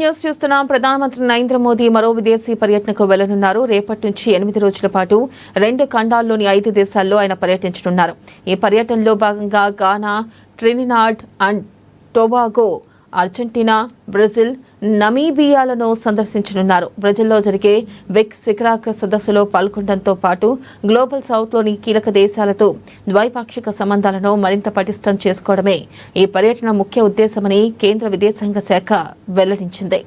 Breaking news చూస్తున్నాం. ప్రధానమంత్రి నరేంద్ర మోదీ మరో విదేశీ పర్యటనకు వెళ్లనున్నారు. రేపటి నుంచి 8 రోజుల పాటు 2 ఖండాల్లోని 5 దేశాల్లో ఆయన పర్యటించనున్నారు. ఈ పర్యటనలో భాగంగా Ghana, Trinidad and Tobago, Argentina, Brazil, నమీబియాలను సందర్శించనున్నారు. బ్రెజిల్లో జరిగే బ్రిక్స్ శిఖరాగ్ర సదస్సులో పాల్గొనడంతో పాటు గ్లోబల్ సౌత్లోని కీలక దేశాలతో ద్వైపాక్షిక సంబంధాలను మరింత పటిష్టం చేసుకోవడమే ఈ పర్యటన ముఖ్య ఉద్దేశమని కేంద్ర విదేశాంగ శాఖ వెల్లడించింది.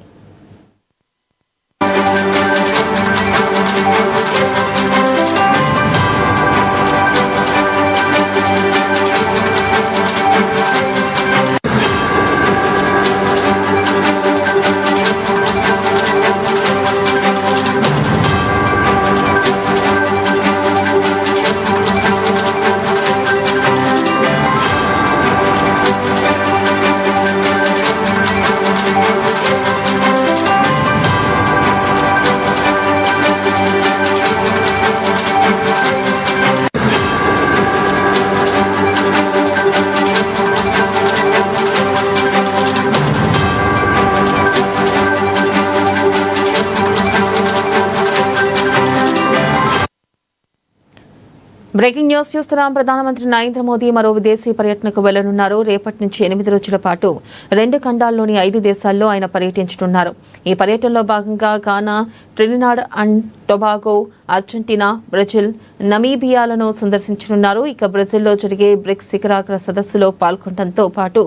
బ్రేకింగ్ న్యూస్ చూస్తున్నాం. ప్రధానమంత్రి నరేంద్ర మోదీ మరో విదేశీ పర్యటనకు వెళ్లనున్నారు. రేపటి నుంచి 8 రోజుల పాటు 2 ఖండాల్లోని 5 దేశాల్లో ఆయన పర్యటించనున్నారు. ఈ పర్యటనలో భాగంగా Ghana, Trinidad and Tobago, Argentina, Brazil, నమీబియాలను సందర్శించనున్నారు. ఇక బ్రెజిల్లో జరిగే బ్రిక్స్ శిఖరాగ్ర సదస్సులో పాల్గొనడంతో పాటు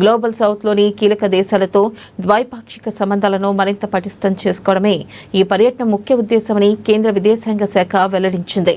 గ్లోబల్ సౌత్లోని కీలక దేశాలతో ద్వైపాక్షిక సంబంధాలను మరింత పటిష్టం చేసుకోవడమే ఈ పర్యటన ముఖ్య ఉద్దేశమని కేంద్ర విదేశాంగ శాఖ వెల్లడించింది.